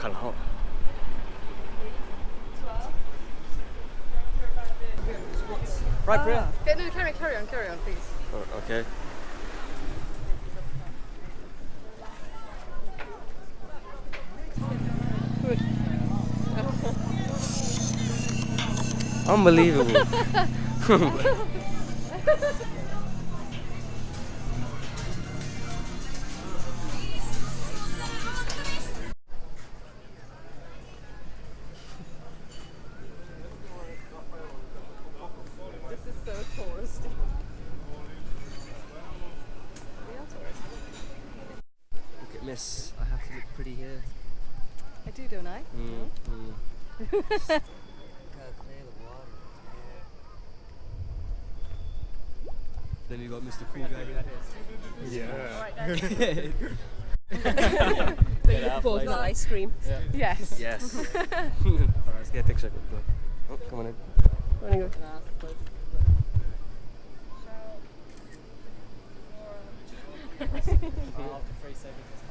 kind of hot. Right, Priya? No, carry on, please. Oh, okay. Good. Unbelievable. This is so touristy. Look at Miss. I have to look pretty here. I do, don't I? Gotta clear the water. Then you got Mr. Cool Guy here. Yeah. Both want ice cream. Yeah. Yes. Yes. Alright, let's get a picture. Oh, come on in. Running over. After 3 seconds, it's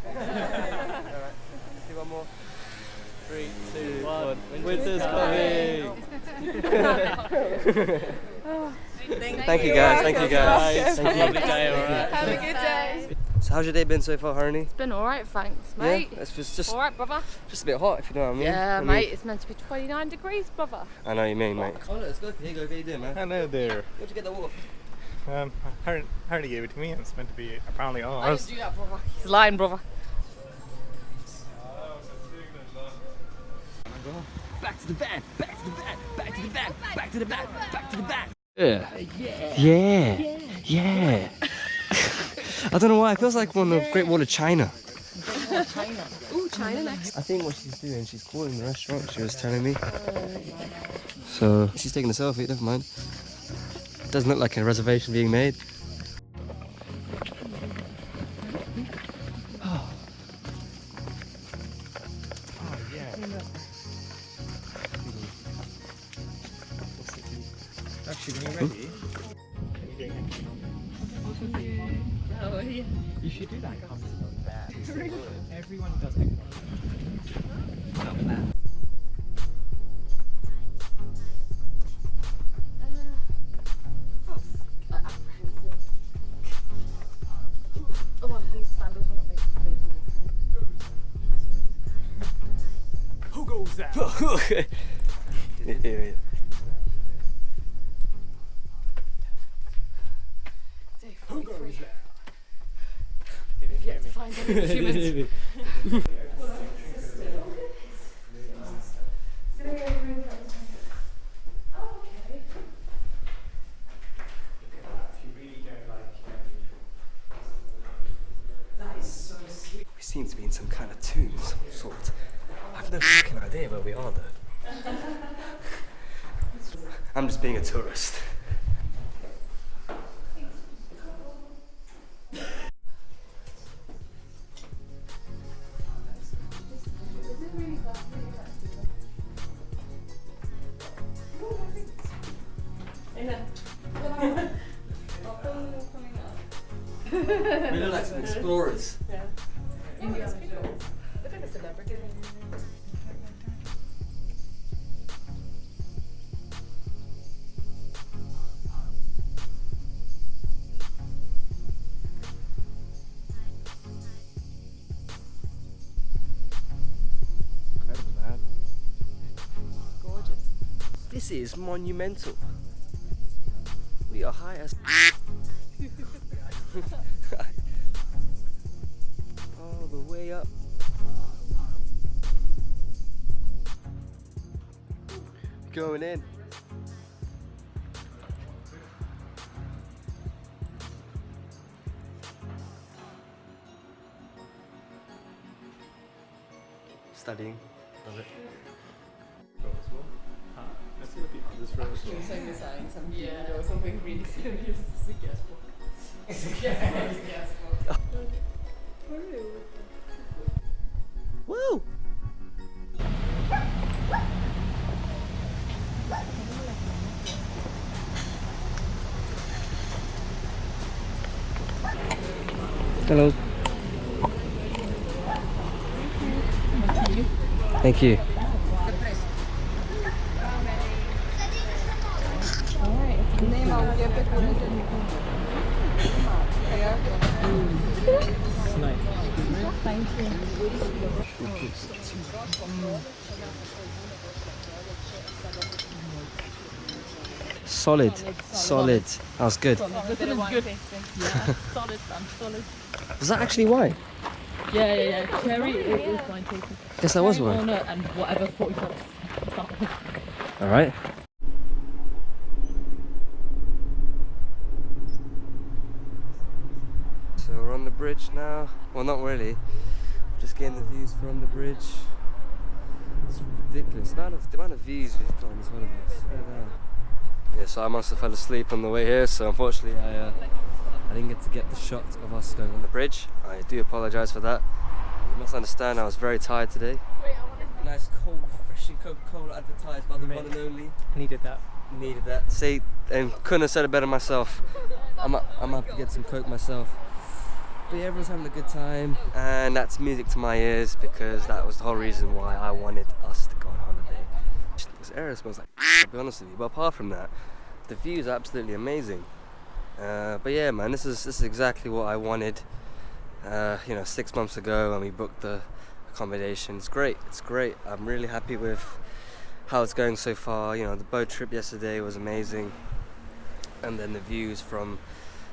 coming. Alright, do one more. 3, 2, 1. Winter's coming! Thank you guys, thank you guys. Thank you. Lovely day, alright. Have a good day. So how's your day been so far, Harney? It's been alright, thanks, mate. Yeah, it's just Alright, brother. just a bit hot, if you know what I mean. Yeah, I mean, mate, it's meant to be 29 degrees, brother. I know what you mean, mate. Oh look, it's good. Here you go, what you doing, man? Hello there. Where'd you get the water? Hardy gave it to me and it's meant to be apparently I ours. didn't do that, brother. He's lying, brother. Back to the van, back to the van, back to the van, back to the van, back to the van. Yeah. I don't know why, it feels like we're on the Great Wall of China. China. Ooh, China next. I think what she's doing, she's calling the restaurant, she was telling me. So, she's taking a selfie, never mind. Doesn't look like a reservation being made. Oh yeah. Actually, when you're ready, Oh, yeah. You should do that concert on that. Everyone does it. Oh, these sandals will not make me Who goes there? Yeah. Day 43. We've yet to find any humans. We seem to be in some kind of tomb of some sort. I've no fucking idea where we are though. I'm just being a tourist. We look like some explorers. Look like a celebrity. Incredible, man. Gorgeous. This is monumental. We are high as all the way up. Going in. Studying. Love it. let's see what the others wrote. Showing the signs, some or something really serious. It's a guest book. It's a guest book. Woo! Hello. Thank you. Solid, solid. That was good. This one is good. Yeah, solid, man, solid. Was that actually wine? Yeah. Cherry is wine tasting. Guess that was Cherry, wine. walnut, and whatever 44. All right. So we're on the bridge now. Well, not really. Just getting the views from the bridge. It's ridiculous. The amount of views we've got on this holiday. Slow down. Yeah, so I must have fell asleep on the way here. So unfortunately, I didn't get to get the shot of us going on the bridge. I do apologise for that. You must understand I was very tired today. Nice cold, refreshing Coca-Cola advertised by the one and only. Needed that. Needed that. See, and couldn't have said it better myself. I'm gonna have to get some Coke myself. But yeah, everyone's having a good time, and that's music to my ears because that was the whole reason why I wanted us to go on holiday. This area smells like I'll be honest with you, but apart from that, the views are absolutely amazing. But yeah, man, this is exactly what I wanted. 6 months ago when we booked the accommodation. It's great. I'm really happy with how it's going so far. The boat trip yesterday was amazing, and then the views from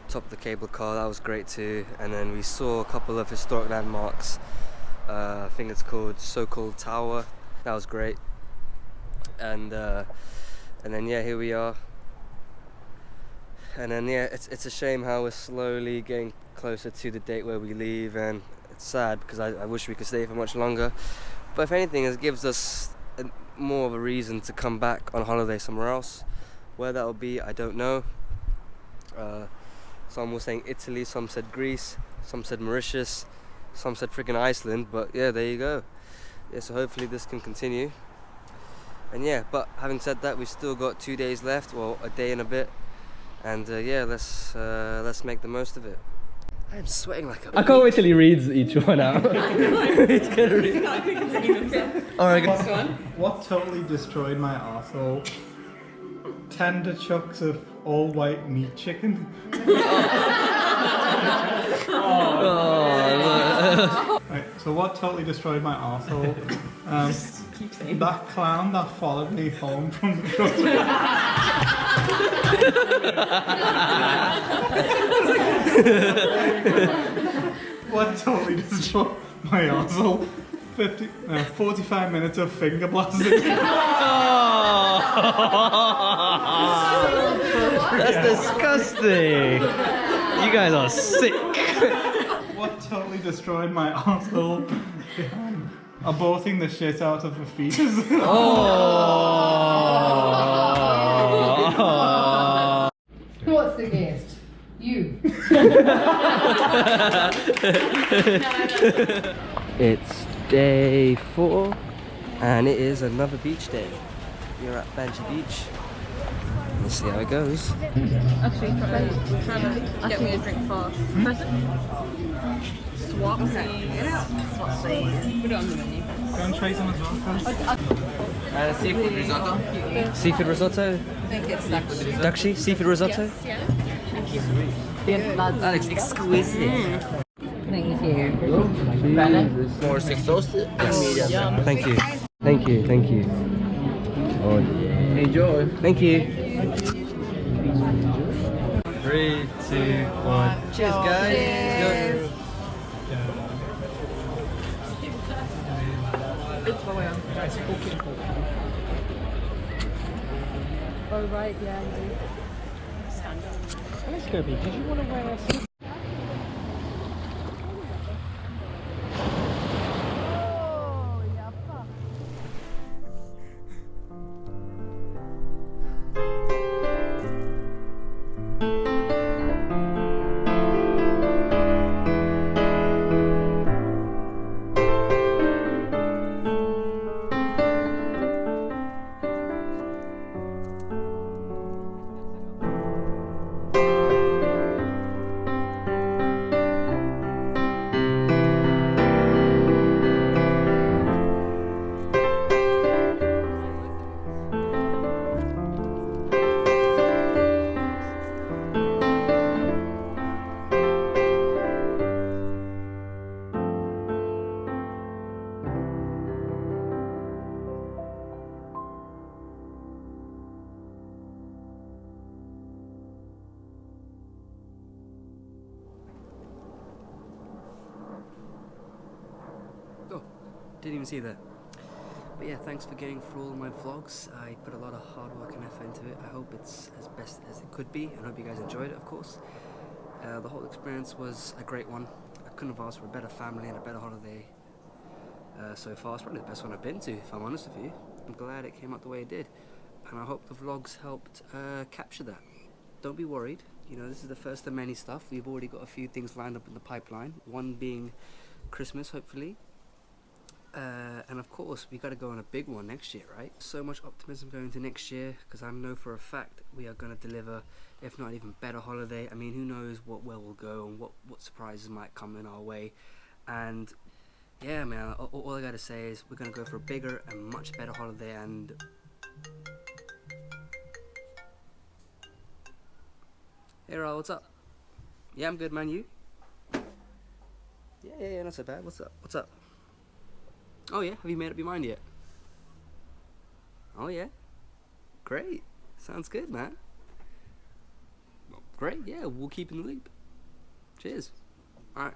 top of the cable car, that was great too. And then we saw a couple of historic landmarks. I think it's called So-Called Tower. That was great. And then yeah, here we are. And then yeah, it's a shame how we're slowly getting closer to the date where we leave, and it's sad because I wish we could stay for much longer. But if anything, it gives us more of a reason to come back on holiday somewhere else. Where that will be, I don't know. Some were saying Italy, some said Greece, some said Mauritius, some said freaking Iceland, but yeah, there you go. Yeah, so hopefully this can continue. And yeah, but having said that, we've still got 2 days left, well, a day and a bit. And yeah, let's make the most of it. I am sweating like a... I can't wait till he reads each one out. He's gonna read. Alright, guys. What totally destroyed my arsehole? Tender chunks of all white meat chicken. Right, so what totally destroyed my arsehole? That clown that followed me home from the country. What totally destroyed my arsehole? 45 minutes of finger blasting. That's disgusting. You guys are sick. What totally destroyed my arsehole? Aborting the shit out of a fetus. What's the guest? You. It's day 4 and it is another beach day. We're at Banshee Beach. Let's see how it goes. Actually, trying to get me a drink for present. Swapsies. Put it on the menu. Go and try some as well. Seafood risotto. Seafood risotto? I think it's Dakshi. Dakshi? Seafood risotto? Yeah. Thank you. That looks exquisite. Thank you. More 6 toast? Yes. Yum. Thank you. Thank you. Thank you. Oh, enjoy. Thank you. 3, 2, 1. Cheers, guys. Cheers. Oh right, yeah, I do. Kirby, did you want to wear a suit? Didn't even see that. But yeah, thanks for getting through all my vlogs. I put a lot of hard work and effort into it. I hope it's as best as it could be, and I hope you guys enjoyed it, of course. The whole experience was a great one. I couldn't have asked for a better family and a better holiday so far. It's probably the best one I've been to, if I'm honest with you. I'm glad it came out the way it did, and I hope the vlogs helped capture that. Don't be worried, you know, this is the first of many stuff. We've already got a few things lined up in the pipeline, one being Christmas, hopefully. And of course, we got to go on a big one next year, right? So much optimism going into next year, because I know for a fact we are going to deliver, if not even better holiday. I mean, who knows where we'll go and what surprises might come in our way. And yeah, man, all I got to say is we're going to go for a bigger and much better holiday. And hey, Raul, what's up? Yeah, I'm good, man. You? Yeah, not so bad. What's up? Oh yeah, have you made up your mind yet? Oh yeah? Great. Sounds good, man. Great, yeah, we'll keep in the loop. Cheers. Alright.